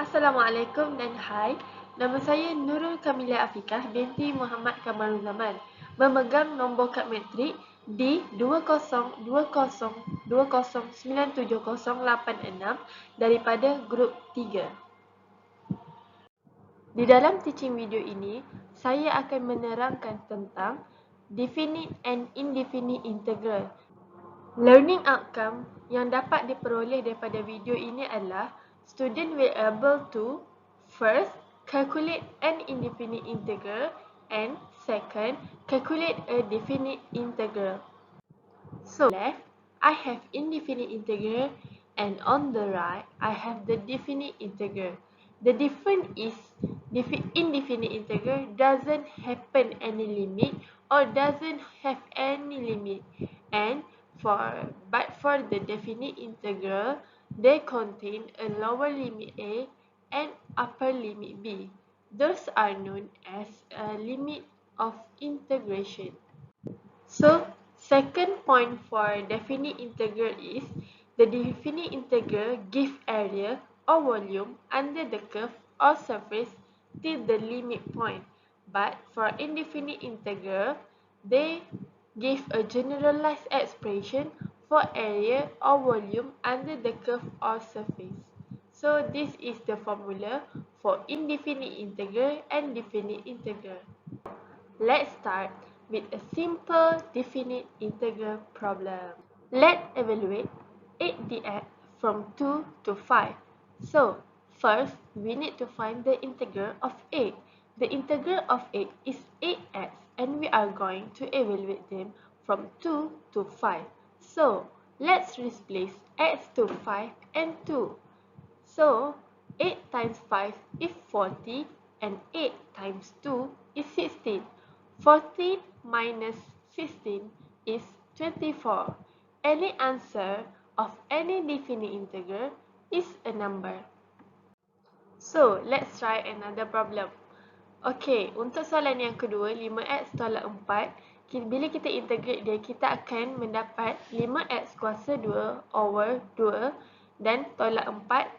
Assalamualaikum dan hai. Nama saya Nurul Kamilah Afikah binti Muhammad Kamarul Zaman, memegang nombor kad metrik D202020978086 daripada grup 3. Di dalam teaching video ini, saya akan menerangkan tentang definite and indefinite integral. Learning outcome yang dapat diperoleh daripada video ini adalah student will able to first, calculate an indefinite integral and second, calculate a definite integral. So left, I have indefinite integral and on the right, I have the definite integral. The difference is indefinite integral doesn't happen any limit or doesn't have any limit, and but for the definite integral, they contain a lower limit A and upper limit B. Those are known as a limit of integration. So, second point for definite integral is the definite integral give area or volume under the curve or surface till the limit point. But for indefinite integral, they give a generalized expression for area or volume under the curve or surface. So this is the formula for indefinite integral and definite integral. Let's start with a simple definite integral problem. Let's evaluate 8dx from 2 to 5. So, first we need to find the integral of 8. The integral of 8 is 8x and we are going to evaluate them from 2 to 5. So, let's replace x to 5 and 2. So, 8 times 5 is 40 and 8 times 2 is 16. 14 minus 16 is 24. Any answer of any definite integral is a number. So, let's try another problem. Okay, untuk soalan yang kedua, 5x tolak 4. Bila kita integrate dia, kita akan mendapat 5x kuasa 2 over 2 dan tolak 4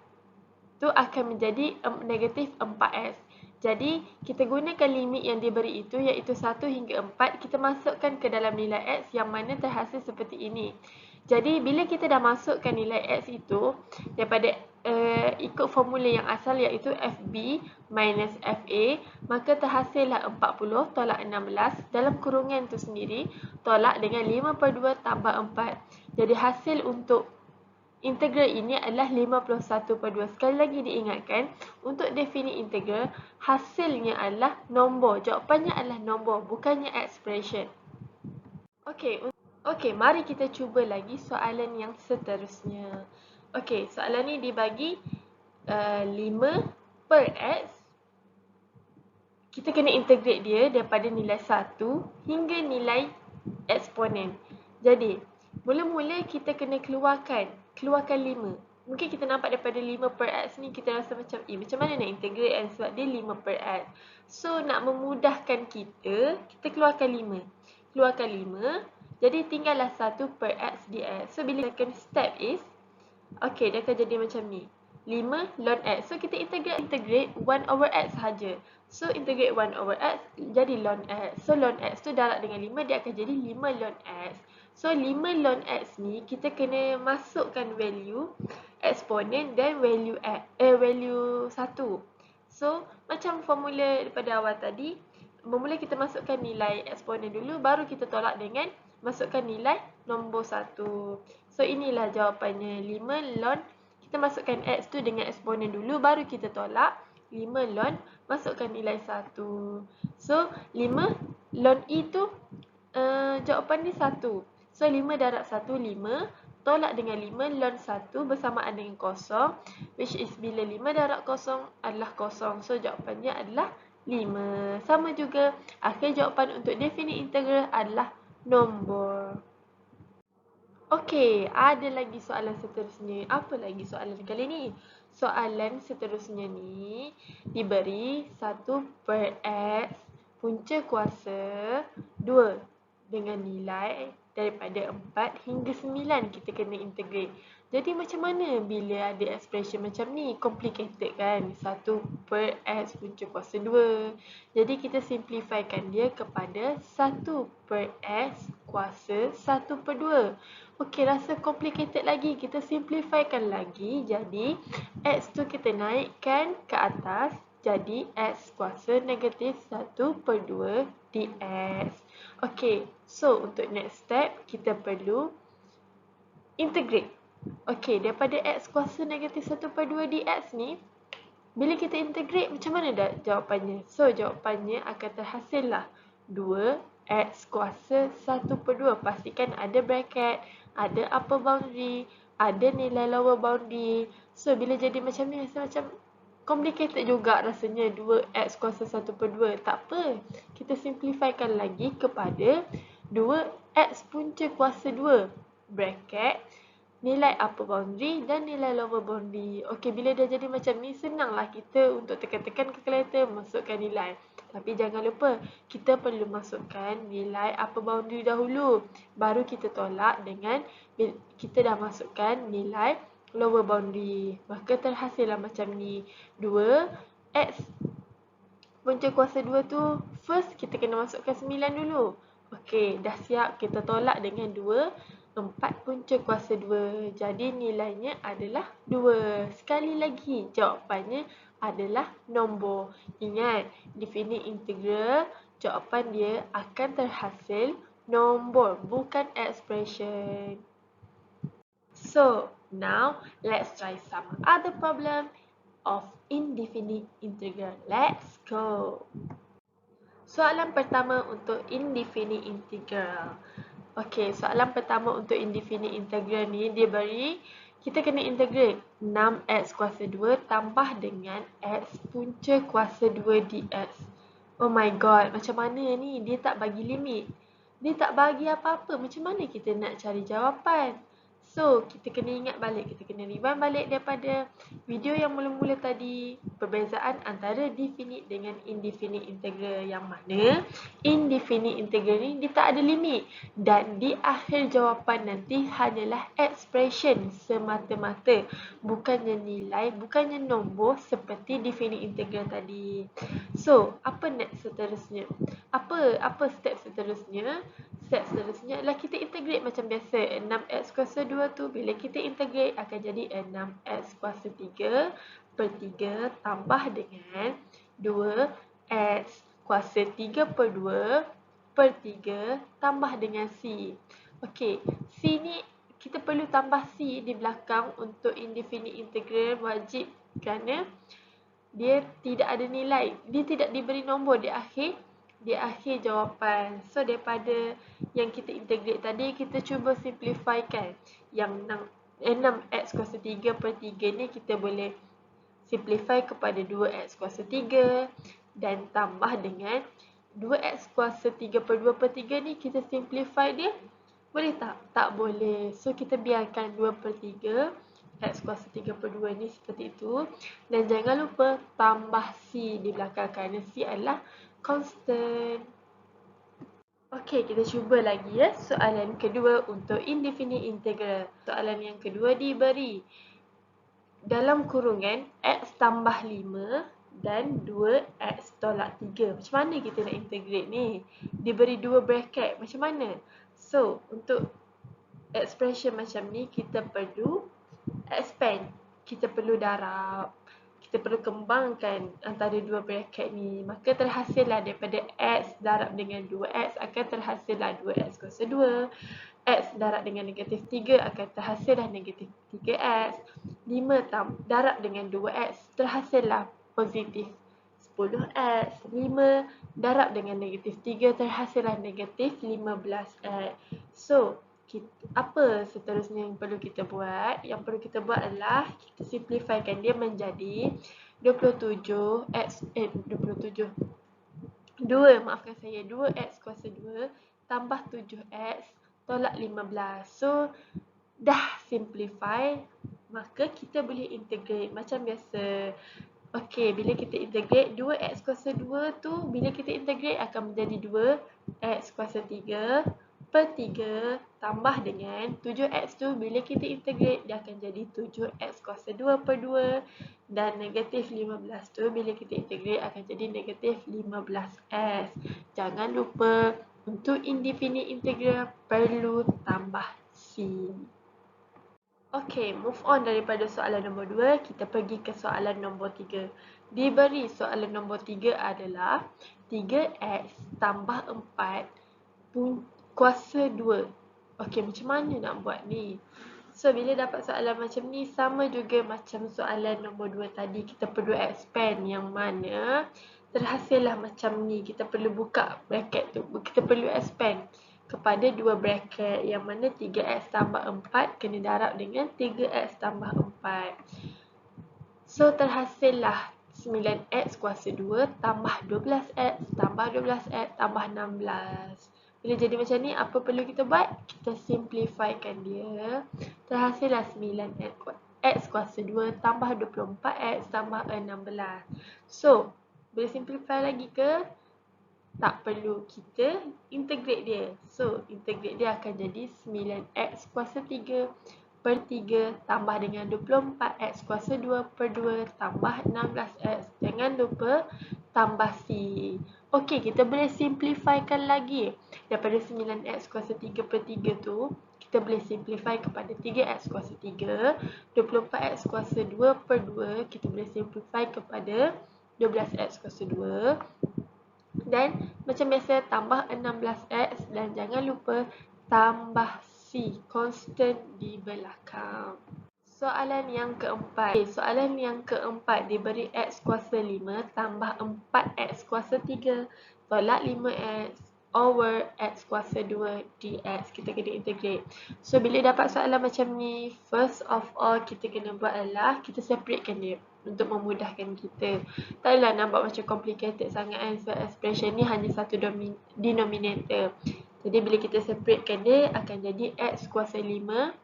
tu akan menjadi negatif 4x. Jadi, kita gunakan limit yang diberi itu iaitu 1 hingga 4. Kita masukkan ke dalam nilai x yang mana terhasil seperti ini. Jadi, bila kita dah masukkan nilai x itu daripada ikut formula yang asal iaitu FB minus FA, maka terhasillah 40 tolak 16 dalam kurungan tu sendiri tolak dengan 5/2 tambah 4. Jadi, hasil untuk integral ini adalah 51/2. Sekali lagi diingatkan, untuk definite integral, hasilnya adalah nombor. Jawapannya adalah nombor, bukannya expression. Okey, mari kita cuba lagi soalan yang seterusnya. Okey, soalan ni dibagi 5/x. Kita kena integrate dia daripada nilai 1 hingga nilai eksponen. Jadi, mula-mula kita kena keluarkan 5. Mungkin kita nampak daripada 5/x ni kita rasa macam macam mana nak integrate kan sebab dia 5/x. So nak memudahkan kita keluarkan 5. Keluarkan 5. Jadi tinggallah 1/x dx. So bila second step is dia akan jadi macam ni. 5 ln x. So kita integrate 1/x sahaja. So integrate 1/x jadi ln x. So ln x tu darab dengan 5 dia akan jadi 5 ln x. So 5 ln x ni kita kena masukkan value eksponen dan value 1. So macam formula daripada awal tadi, mula kita masukkan nilai eksponen dulu baru kita tolak dengan masukkan nilai nombor 1. So inilah jawapannya 5 ln, kita masukkan x tu dengan eksponen dulu baru kita tolak 5 ln masukkan nilai 1. So 5 ln i tu jawapan ni 1. So 5 darab 1 5 tolak dengan 5 ln 1 bersamaan dengan kosong, which is bila 5 darab kosong adalah kosong. So jawapannya adalah 5. Sama juga akhir jawapan untuk definite integral adalah nombor. Okey, ada lagi soalan seterusnya. Apa lagi soalan kali ni? Soalan seterusnya ni diberi 1/x punca kuasa 2 dengan nilai daripada 4 hingga 9 kita kena integrate. Jadi macam mana bila ada expression macam ni? Complicated kan? 1 per X punca kuasa 2. Jadi kita simplifykan dia kepada 1 per X kuasa 1 per 2. Okey, rasa complicated lagi. Kita simplifykan lagi. Jadi X tu kita naikkan ke atas. Jadi X kuasa negatif 1 per 2 dx. Okey, so untuk next step kita perlu integrate. Okey, daripada X kuasa negatif 1 per 2 dx ni, bila kita integrate, macam mana dah jawapannya? So, jawapannya akan terhasillah 2x kuasa 1 per 2. Pastikan ada bracket, ada upper boundary, ada nilai lower boundary. So, bila jadi macam ni, rasa macam complicated juga rasanya 2x kuasa 1 per 2. Tak apa, kita simplifykan lagi kepada 2x punca kuasa 2 bracket nilai upper boundary dan nilai lower boundary. Okey, bila dah jadi macam ni, senanglah kita untuk tekan-tekan calculator masukkan nilai. Tapi jangan lupa, kita perlu masukkan nilai upper boundary dahulu. Baru kita tolak dengan kita dah masukkan nilai lower boundary. Maka terhasillah macam ni. 2x punca kuasa 2 tu, first kita kena masukkan 9 dulu. Okey, dah siap. Kita tolak dengan 2. 4 punca kuasa 2. Jadi nilainya adalah 2. Sekali lagi, jawapannya adalah nombor. Ingat, definite integral, jawapan dia akan terhasil nombor, bukan expression. So, now let's try some other problem of indefinite integral. Let's go. Soalan pertama untuk indefinite integral. Okey, soalan pertama untuk indefinite integral ni dia beri kita kena integrate 6x kuasa 2 tambah dengan x punca kuasa 2 dx. Oh my god, macam mana ni? Dia tak bagi limit. Dia tak bagi apa-apa. Macam mana kita nak cari jawapan? So, kita kena ingat balik, kita kena rewind balik daripada video yang mula-mula tadi. Perbezaan antara definite dengan indefinite integral, yang mana indefinite integral ni dia tak ada limit. Dan di akhir jawapan nanti hanyalah expression semata-mata. Bukannya nilai, bukannya nombor seperti definite integral tadi. So, apa next seterusnya? Apa step seterusnya? Step seterusnya adalah kita integrate macam biasa. 6x kuasa 2 tu bila kita integrate akan jadi 6x kuasa 3 per 3 tambah dengan 2x kuasa 3 per 2 per 3 tambah dengan c. Okey, c ni kita perlu tambah c di belakang untuk indefinite integral wajib kerana dia tidak ada nilai. Dia tidak diberi nombor di akhir jawapan. So, daripada yang kita integrate tadi, kita cuba simplifykan. Yang 6x kuasa 3 per 3 ni kita boleh simplify kepada 2x kuasa 3 dan tambah dengan 2x kuasa 3 per 2 per 3 ni kita simplify dia. Boleh tak? Tak boleh. So, kita biarkan 2 per 3 x kuasa 3 per 2 ni seperti itu. Dan jangan lupa tambah c di belakang kerana c adalah constant. Okey, kita cuba lagi ya. Soalan kedua untuk indefinite integral. Soalan yang kedua diberi dalam kurungan x tambah 5 dan 2x tolak 3. Macam mana kita nak integrate ni? Diberi 2 bracket. Macam mana? So, untuk expression macam ni kita perlu expand. Kita perlu darab. Kita perlu kembangkan antara dua bracket ni. Maka terhasillah daripada x darab dengan 2x akan terhasillah 2x kuasa 2. X darab dengan negatif 3 akan terhasillah negatif 3x. 5 darab dengan 2x terhasillah positif 10x. 5 darab dengan negatif 3 terhasillah negatif 15x. So, apa seterusnya yang perlu kita buat? Yang perlu kita buat adalah kita simplifykan dia menjadi 2, maafkan saya, 2x kuasa 2 tambah 7x tolak 15. So, dah simplify, maka kita boleh integrate macam biasa. Okey, bila kita integrate 2x kuasa 2 tu, bila kita integrate akan menjadi 2x kuasa 3 per 3 tambah dengan 7x tu bila kita integrate dia akan jadi 7x kuasa 2 per 2 dan negatif 15 tu bila kita integrate akan jadi negatif 15s. Jangan lupa untuk indefinite integral perlu tambah C. Okey, move on daripada soalan nombor 2, kita pergi ke soalan nombor 3. Diberi soalan nombor 3 adalah 3x tambah 4 kuasa 2. Okey, macam mana nak buat ni? So, bila dapat soalan macam ni, sama juga macam soalan nombor 2 tadi, kita perlu expand yang mana terhasillah macam ni. Kita perlu buka bracket tu, kita perlu expand kepada dua bracket yang mana 3x tambah 4 kena darab dengan 3x tambah 4. So terhasillah 9x kuasa 2 tambah 12x tambah 12x tambah 16. Bila jadi macam ni, apa perlu kita buat? Kita simplifykan dia. Terhasillah 9x kuasa 2 tambah 24x tambah 16. So, boleh simplify lagi ke? Tak perlu, kita integrate dia. So, integrate dia akan jadi 9x kuasa 3 per 3 tambah dengan 24x kuasa 2 per 2 tambah 16x. Jangan lupa tambah C. Okey, kita boleh simplifykan lagi. Daripada 9x kuasa 3 per 3 tu, kita boleh simplify kepada 3x kuasa 3. 24x kuasa 2 per 2, kita boleh simplify kepada 12x kuasa 2. Dan macam biasa tambah 16x dan jangan lupa tambah C, constant di belakang. Soalan yang keempat. Soalan yang keempat diberi x kuasa 5 tambah 4x kuasa 3 tolak 5x over x kuasa 2 dx. Kita kena integrate. So, bila dapat soalan macam ni, first of all kita kena buat adalah kita separatekan dia untuk memudahkan kita. Tak adalah nampak macam complicated sangat kan. So, expression ni hanya satu denominator. Jadi, bila kita separatekan dia, akan jadi x kuasa 5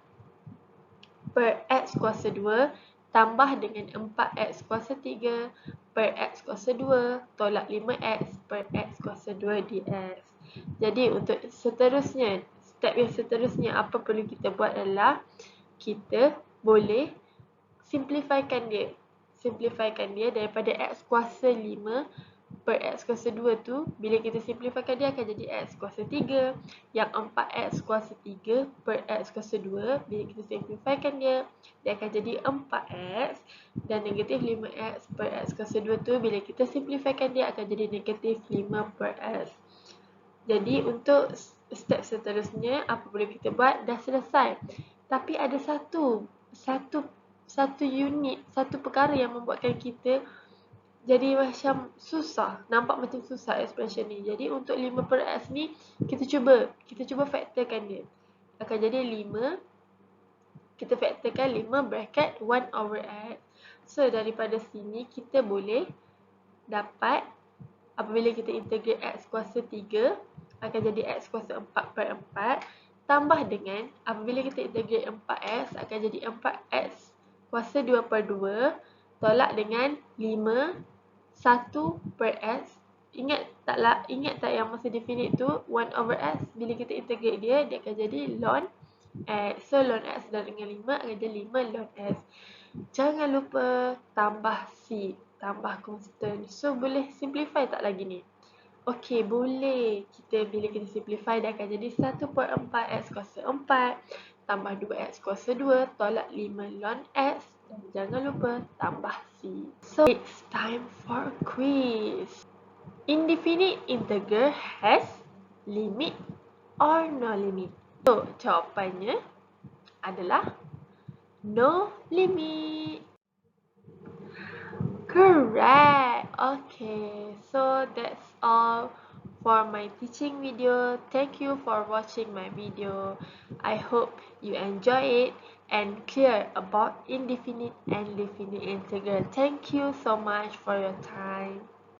per x kuasa 2 tambah dengan 4x kuasa 3 per x kuasa 2 tolak 5x per x kuasa 2 dx. Jadi, untuk seterusnya, step yang seterusnya apa perlu kita buat adalah kita boleh simplifykan dia. Simplifykan dia daripada x kuasa 5 per x kuasa 2 tu, bila kita simplifykan dia akan jadi x kuasa 3. Yang 4x kuasa 3 per x kuasa 2, bila kita simplifykan dia akan jadi 4x. Dan negatif 5x per x kuasa 2 tu, bila kita simplifykan dia akan jadi negatif 5 per x. Jadi untuk step seterusnya, apa boleh kita buat? Dah selesai. Tapi ada satu unit, satu perkara yang membuatkan kita jadi macam susah. Nampak macam susah expression ni. Jadi untuk 5 per x ni, kita cuba faktorkan dia. Akan jadi 5. Kita faktorkan 5 bracket 1 over x. So daripada sini kita boleh dapat apabila kita integrate x kuasa 3 akan jadi x kuasa 4 per 4 tambah dengan apabila kita integrate 4x akan jadi 4x kuasa 2 per 2 tolak dengan 5 1 per x. Ingat tak yang masa definite tu 1 over x, bila kita integrate dia akan jadi ln x. So ln x dan dengan 5 akan jadi 5 ln x. Jangan lupa tambah C, tambah constant. So boleh simplify tak lagi ni? Okey, boleh. Bila kita simplify dia akan jadi 1 per 4 x kuasa 4 tambah 2x kuasa 2 tolak 5 ln x. Dan jangan lupa tambah C. So, it's time for a quiz. Indefinite integral has limit or no limit? So, jawapannya adalah no limit. Correct. Okay, so that's all for my teaching video. Thank you for watching my video. I hope you enjoy it and clear about indefinite and definite integral. Thank you so much for your time.